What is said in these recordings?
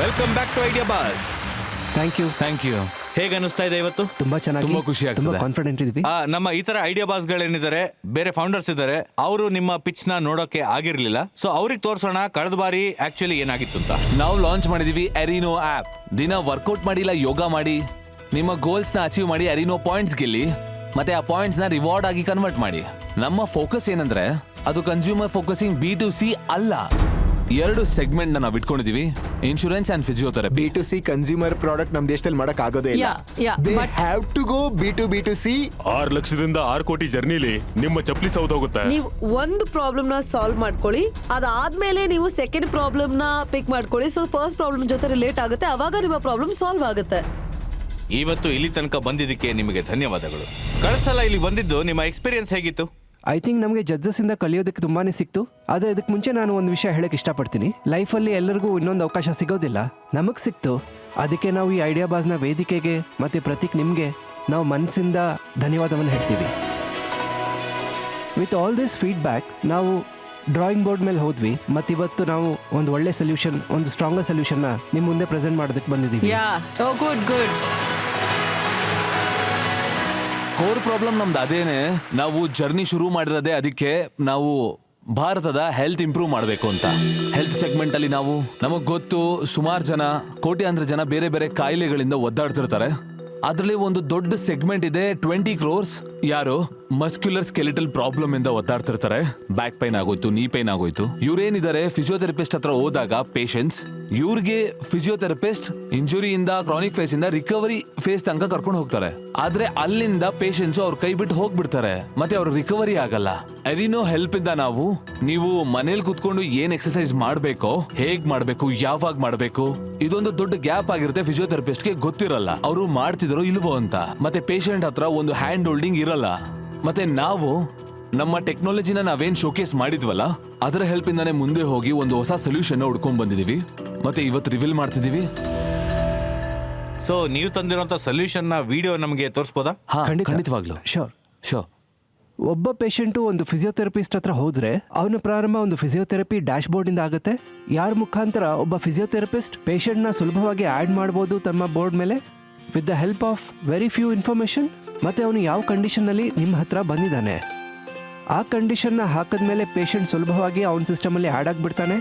Welcome back to idea boss. Thank you. ಹೇಗೆ ಅನಿಸ್ತಾ ಇದೆ ಇವತ್ತು? ತುಂಬಾ ಚೆನ್ನಾಗಿ, ತುಂಬಾ ಖುಷಿ ಆಗ್ತದೆ. ತುಂಬಾ ಕಾನ್ಫಿಡೆಂಟ್ ಇದೀವಿ. ನಮ್ಮ ಈ ತರ ಐಡಿಯಾ ಬಾಸ್ ಗಳೇನಿದ್ದಾರೆ, ಬೇರೆ ಫೌಂಡರ್ಸ್ ಇದ್ದಾರೆ, ಅವರು ನಿಮ್ಮ ಪಿಚ್ ನ ನೋಡೋಕೆ ಆಗಿರ್ಲಿಲ್ಲ. ಸೊ ಅವ್ರಿಗೆ ತೋರ್ಸೋಣ ಕಳೆದ ಬಾರಿ ಆಕ್ಚುಲಿ ಏನಾಗಿತ್ತು ಅಂತ. ನಾವು ಲಾಂಚ್ ಮಾಡಿದೀವಿ ಅರಿನೋ ಆಪ್. ದಿನ ವರ್ಕೌಟ್ ಮಾಡಿ, ಇಲ್ಲ ಯೋಗ ಮಾಡಿ, ನಿಮ್ಮ ಗೋಲ್ಸ್ ನ ಅಚೀವ್ ಮಾಡಿ ಅರಿನೋ ಪಾಯಿಂಟ್ಸ್ ಗೆಲ್ಲಿ, ಮತ್ತೆ ಆ ಪಾಯಿಂಟ್ಸ್ ನ ರಿವಾರ್ಡ್ ಆಗಿ ಕನ್ವರ್ಟ್ ಮಾಡಿ. ನಮ್ಮ ಫೋಕಸ್ ಏನಂದ್ರೆ ಅದು ಕನ್ಸ್ಯೂಮರ್ ಫೋಕಸಿಂಗ್ B2C ಅಲ್ಲ. 2 ಸೆಗ್ಮೆಂಟ್ ನಾವು ಇಟ್ಕೊಂಡಿದೀವಿ, insurance and physiotherapy. B2C consumer product ನಮ್ ದೇಶದಲ್ಲಿ ಮಾಡಕ್ ಆಗೋದೇ ಇಲ್ಲ. They have to go B2B2C. 6 ಲಕ್ಷದಿಂದ 6 ಕೋಟಿ ಜರ್ನಿಲಿ ನಿಮ್ಮ ಚಪ್ಪಲಿ ಸೌದೋಗುತ್ತೆ. ನೀವು ಒಂದು ಪ್ರಾಬ್ಲಮ್ ನ ಸಾಲ್ವ್ ಮಾಡ್ಕೊಳ್ಳಿ, ಅದಾದ್ಮೇಲೆ ನೀವು ಸೆಕೆಂಡ್ ಪ್ರಾಬ್ಲಮ್ ನ ಪಿಕ್ ಮಾಡ್ಕೊಳ್ಳಿ. ಸೊ ಫಸ್ಟ್ ಪ್ರಾಬ್ಲಮ್ ಜೊತೆ ರಿಲೇಟ್ ಆಗುತ್ತೆ, ಅವಾಗ ನಿಮ್ಮ ಪ್ರಾಬ್ಲಮ್ ಸಾಲ್ವ್ ಆಗುತ್ತೆ. ಇವತ್ತು ಇಲ್ಲಿ ತನಕ ಬಂದಿದ್ದಕ್ಕೆ ನಿಮಗೆ ಧನ್ಯವಾದಗಳು. ಕಳೆದ ಸಲ ಇಲ್ಲಿ ಬಂದಿದ್ದು ನಿಮ್ಮ ಎಕ್ಸ್ಪೀರಿಯನ್ಸ್ ಹೇಗಿತ್ತು? ಐ ಥಿಂಕ್ ನಮಗೆ ಜಡ್ಜಸ್ ಇಂದ ಕಲಿಯೋದಕ್ಕೆ ತುಂಬಾನೇ ಸಿಕ್ತು. ಆದರೆ ಇದಕ್ಕೆ ಮುಂಚೆ ನಾನು ಒಂದು ವಿಷಯ ಹೇಳಕ್ ಇಷ್ಟಪಡ್ತೀನಿ. ಲೈಫಲ್ಲಿ ಎಲ್ಲರಿಗೂ ಇನ್ನೊಂದು ಅವಕಾಶ ಸಿಗೋದಿಲ್ಲ, ನಮಗೆ ಸಿಕ್ತು. ಅದಕ್ಕೆ ನಾವು ಈ ಐಡಿಯಾ ಬಾಸ್ನ ವೇದಿಕೆಗೆ ಮತ್ತೆ ಪ್ರತೀಕ್ ನಿಮಗೆ ನಾವು ಮನಸ್ಸಿಂದ ಧನ್ಯವಾದವನ್ನು ಹೇಳ್ತೀವಿ. ವಿತ್ ಆಲ್ ದಿಸ್ ಫೀಡ್ಬ್ಯಾಕ್ ನಾವು ಡ್ರಾಯಿಂಗ್ ಬೋರ್ಡ್ ಮೇಲೆ ಹೋದ್ವಿ, ಮತ್ತು ಇವತ್ತು ನಾವು ಒಂದು ಒಳ್ಳೆ ಸೊಲ್ಯೂಷನ್, ಒಂದು ಸ್ಟ್ರಾಂಗರ್ ಸೊಲ್ಯೂಷನ್ನ ನಿಮ್ಮ ಮುಂದೆ ಪ್ರೆಸೆಂಟ್ ಮಾಡೋದಕ್ಕೆ ಬಂದಿದ್ದೀವಿ. ಗುಡ್. ಕೋರ್ ಪ್ರಾಬ್ಲಮ್ ನಮ್ದು ಅದೇನೆ. ನಾವು ಜರ್ನಿ ಶುರು ಮಾಡಿರೋದೇ ಅದಕ್ಕೆ, ನಾವು ಭಾರತದ ಹೆಲ್ತ್ ಇಂಪ್ರೂವ್ ಮಾಡಬೇಕು ಅಂತ. ಹೆಲ್ತ್ ಸೆಗ್ಮೆಂಟ್ ಅಲ್ಲಿ ನಾವು, ನಮಗ್ ಗೊತ್ತು ಸುಮಾರು ಜನ, ಕೋಟ್ಯಾಂತರ ಜನ ಬೇರೆ ಬೇರೆ ಕಾಯಿಲೆಗಳಿಂದ ಒದ್ದಾಡ್ತಿರ್ತಾರೆ. ಅದರಲ್ಲಿ ಒಂದು ದೊಡ್ಡ ಸೆಗ್ಮೆಂಟ್ ಇದೆ, 20 crores ಯಾರು ಮಸ್ಕ್ಯುಲರ್ ಸ್ಕೆಲಿಟಲ್ ಪ್ರಾಬ್ಲಮ್ ಇಂದ ಒದ್ದಾಡ್ತಿರ್ತಾರೆ. ಬ್ಯಾಕ್ ಪೈನ್ ಆಗೋಯ್ತು, ನೀ ಪೈನ್ ಆಗೋಯ್ತು. ಇವ್ರೇನಿದ್ದಾರೆ ಫಿಸಿಯೋಥೆರಪಿಸ್ಟ್ ಹತ್ರ ಹೋದಾಗ ಪೇಷಂಟ್ಸ್, ಇವ್ರಿಗೆ ಫಿಸಿಯೋಥೆರಪಿಸ್ಟ್ ಇಂಜುರಿಯಿಂದ, ಕ್ರಾನಿಕ್ ಫೇಸ್ ಇಂದ ರಿಕವರಿ ಫೇಸ್ ತನಕ ಕರ್ಕೊಂಡು ಹೋಗ್ತಾರೆ. ಆದ್ರೆ ಅಲ್ಲಿಂದ ಪೇಷಂಟ್ಸ್ ಅವ್ರ ಕೈ ಬಿಟ್ಟು ಹೋಗ್ಬಿಡ್ತಾರೆ, ಮತ್ತೆ ಅವ್ರ ರಿಕವರಿ ಆಗಲ್ಲ. ಅರಿನೋ ಹೆಲ್ಪ್ ಇಂದ ನಾವು, ನೀವು ಮನೇಲಿ ಕುತ್ಕೊಂಡು ಏನ್ ಎಕ್ಸರ್ಸೈಸ್ ಮಾಡ್ಬೇಕೋ, ಹೇಗ್ ಮಾಡ್ಬೇಕು, ಯಾವಾಗ ಮಾಡ್ಬೇಕು, ಇದೊಂದು ದೊಡ್ಡ ಗ್ಯಾಪ್ ಆಗಿರುತ್ತೆ. ಫಿಸಿಯೋಥೆರಪಿಸ್ಟ್ ಗೆ ಗೊತ್ತಿರಲ್ಲ ಅವರು ಮಾಡ್ತಿದ್ರು ಇಲ್ವೋ ಅಂತ, ಮತ್ತೆ ಪೇಷಂಟ್ ಹತ್ರ ಒಂದು ಹ್ಯಾಂಡ್ ಹೋಲ್ಡಿಂಗ್ ಇರಲ್ಲ. ಮತ್ತೆ ನಾವು ನಮ್ಮ ಟೆಕ್ನಾಲಜಿನ ನಾವೇನ್ ಶೋಕೇಸ್ ಮಾಡಿದ್ವಲ್ಲ, ಅದರ ಹೆಲ್ಪ್ ಇಂದಾನೆ ಮುಂದೆ ಹೋಗಿ ಒಂದು ಹೊಸ ಸೊಲ್ಯೂಷನ್ ಹುಡ್ಕೊಂಡ್ ಬಂದಿದೀವಿ, ಮತ್ತೆ ಇವತ್ತು ರಿವೀಲ್ ಮಾಡ್ತಿದೀವಿ. ಸೊ ನೀವು ತಂದಿರುವಂತ ಸೊಲ್ಯೂಷನ್ ನ ವಿಡಿಯೋ ನಮಗೆ ತೋರಿಸಬಹುದಾ? ಖಂಡಿತವಾಗ್ಲು. ಶೋರ್. ಒಬ್ಬ ಪೇಷಂಟು ಒಂದು ಫಿಸಿಯೋಥೆರಪಿಸ್ಟ್ ಹತ್ರ ಹೋದ್ರೆ ಅವನ ಪ್ರಾರಂಭ ಒಂದು ಫಿಸಿಯೋಥೆರಪಿ ಡ್ಯಾಶ್ ಬೋರ್ಡ್ ಇಂದ ಆಗುತ್ತೆ. ಯಾರ ಮುಖಾಂತರ ಒಬ್ಬ ಫಿಸಿಯೋಥೆರಪಿಸ್ಟ್ ಪೇಷಂಟ್ ನ ಸುಲಭವಾಗಿ ಆಡ್ ಮಾಡಬಹುದು ತಮ್ಮ ಬೋರ್ಡ್ ಮೇಲೆ, with the help of very few information. ಮತ್ತೆ ಅವನು ಯಾವ ಕಂಡೀಷನ್ ಅಲ್ಲಿ ನಿಮ್ಮ ಹತ್ರ ಬಂದಿದ್ದಾನೆ, ಆ ಕಂಡೀಷನ್ನ ಹಾಕಿದ್ಮೇಲೆ ಪೇಷಂಟ್ ಸುಲಭವಾಗಿ ಅವನ ಸಿಸ್ಟಮ್ ಅಲ್ಲಿ ಆಡ್ ಆಗಿಬಿಡ್ತಾನೆ.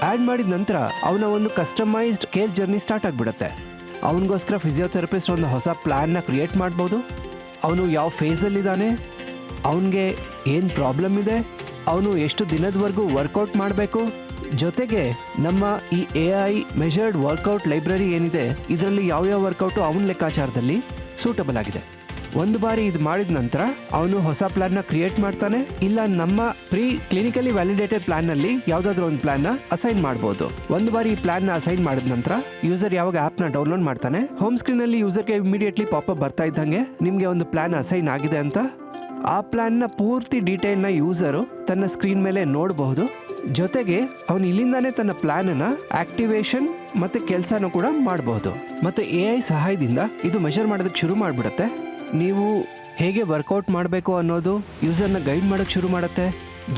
ಆಡ್ ಮಾಡಿದ ನಂತರ ಅವನ ಒಂದು ಕಸ್ಟಮೈಸ್ಡ್ ಕೇರ್ ಜರ್ನಿ ಸ್ಟಾರ್ಟ್ ಆಗಿಬಿಡುತ್ತೆ. ಅವನಿಗೋಸ್ಕರ ಫಿಸಿಯೋಥೆರಪಿಸ್ಟ್ ಒಂದು ಹೊಸ ಪ್ಲಾನ್ನ ಕ್ರಿಯೇಟ್ ಮಾಡ್ಬೋದು. ಅವನು ಯಾವ ಫೇಸಲ್ಲಿದ್ದಾನೆ, ಅವನಿಗೆ ಏನು ಪ್ರಾಬ್ಲಮ್ ಇದೆ, ಅವನು ಎಷ್ಟು ದಿನದವರೆಗೂ ವರ್ಕೌಟ್ ಮಾಡಬೇಕು, ಜೊತೆಗೆ ನಮ್ಮ ಈ AI ಮೆಷರ್ಡ್ ವರ್ಕೌಟ್ ಲೈಬ್ರರಿ ಏನಿದೆ, ಇದರಲ್ಲಿ ಯಾವ್ಯಾವ ವರ್ಕೌಟು ಅವನ ಲೆಕ್ಕಾಚಾರದಲ್ಲಿ ಸೂಟಬಲ್ ಆಗಿದೆ. ಒಂದು ಬಾರಿ ಇದು ಮಾಡಿದ ನಂತರ ಅವನು ಹೊಸ ಪ್ಲಾನ್ನ ಕ್ರಿಯೇಟ್ ಮಾಡ್ತಾನೆ, ಇಲ್ಲ ನಮ್ಮ ಪ್ರೀ ಕ್ಲಿನಿಕಲಿ ವ್ಯಾಲಿಡೇಟೆಡ್ ಪ್ಲಾನ್ನಲ್ಲಿ ಯಾವುದಾದ್ರೂ ಒಂದು ಪ್ಲಾನ್ನ ಅಸೈನ್ ಮಾಡ್ಬೋದು. ಒಂದು ಬಾರಿ ಈ ಪ್ಲಾನ್ನ ಅಸೈನ್ ಮಾಡಿದ ನಂತರ ಯೂಸರ್ ಯಾವಾಗ ಆ್ಯಪ್ನ ಡೌನ್ಲೋಡ್ ಮಾಡ್ತಾನೆ, ಹೋಮ್ ಸ್ಕ್ರೀನಲ್ಲಿ ಯೂಸರ್ಗೆ ಇಮಿಡಿಯೇಟ್ಲಿ ಪಾಪಪ್ ಬರ್ತಾ ಇದ್ದಂಗೆ ನಿಮಗೆ ಒಂದು ಪ್ಲಾನ್ ಅಸೈನ್ ಆಗಿದೆ ಅಂತ. ಆ ಪ್ಲಾನ್ನ ಪೂರ್ತಿ ಡೀಟೇಲ್ನ ಯೂಸರು ತನ್ನ ಸ್ಕ್ರೀನ್ ಮೇಲೆ ನೋಡಬಹುದು. ಜೊತೆಗೆ ಅವನು ಇಲ್ಲಿಂದಾನೇ ತನ್ನ ಪ್ಲಾನ್ನ ಆಕ್ಟಿವೇಶನ್ ಮತ್ತೆ ಕೆಲಸನೂ ಕೂಡ ಮಾಡಬಹುದು. ಮತ್ತೆ AI ಸಹಾಯದಿಂದ ಇದು ಮೆಷರ್ ಮಾಡೋದಕ್ಕೆ ಶುರು ಮಾಡಿಬಿಡುತ್ತೆ. ನೀವು ಹೇಗೆ ವರ್ಕೌಟ್ ಮಾಡಬೇಕು ಅನ್ನೋದು ಯೂಸರ್ನ ಗೈಡ್ ಮಾಡೋಕ್ಕೆ ಶುರು ಮಾಡುತ್ತೆ.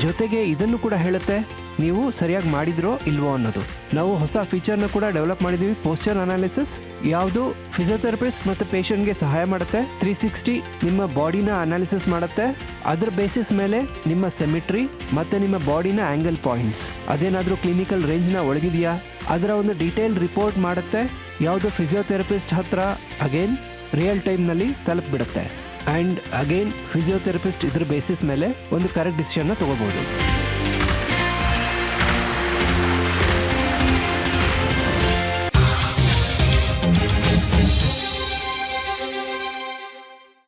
ಜೊತೆಗೆ ಇದನ್ನು ಕೂಡ ಹೇಳುತ್ತೆ ನೀವು ಸರಿಯಾಗಿ ಮಾಡಿದ್ರೋ ಇಲ್ವೋ ಅನ್ನೋದು. ನಾವು ಹೊಸ ಫೀಚರ್ನ ಕೂಡ ಡೆವಲಪ್ ಮಾಡಿದ್ದೀವಿ, ಪೋಸ್ಚರ್ ಅನಾಲಿಸಿಸ್. ಯಾವುದು ಫಿಸಿಯೋಥೆರಪಿಸ್ಟ್ ಮತ್ತು ಪೇಷಂಟ್ಗೆ ಸಹಾಯ ಮಾಡುತ್ತೆ. 360 ನಿಮ್ಮ ಬಾಡಿನ ಅನಾಲಿಸಿಸ್ ಮಾಡುತ್ತೆ. ಅದರ ಬೇಸಿಸ್ ಮೇಲೆ ನಿಮ್ಮ ಸೆಮಿಟ್ರಿ ಮತ್ತು ನಿಮ್ಮ ಬಾಡಿನ ಆ್ಯಂಗಲ್ ಪಾಯಿಂಟ್ಸ್ ಅದೇನಾದರೂ ಕ್ಲಿನಿಕಲ್ ರೇಂಜ್ನ ಒಳಗಿದೆಯಾ ಅದರ ಒಂದು ಡೀಟೇಲ್ ರಿಪೋರ್ಟ್ ಮಾಡುತ್ತೆ. ಯಾವುದು ಫಿಸಿಯೋಥೆರಪಿಸ್ಟ್ ಹತ್ರ ಅಗೇನ್ ರಿಯಲ್ ಟೈಮ್ನಲ್ಲಿ ತಲುಪಿಬಿಡುತ್ತೆ. ಆ್ಯಂಡ್ ಅಗೇನ್ ಫಿಸಿಯೋಥೆರಪಿಸ್ಟ್ ಇದ್ರ ಬೇಸಿಸ್ ಮೇಲೆ ಒಂದು ಕರೆಕ್ಟ್ ಡಿಸಿಷನ್ನ ತಗೋಬಹುದು.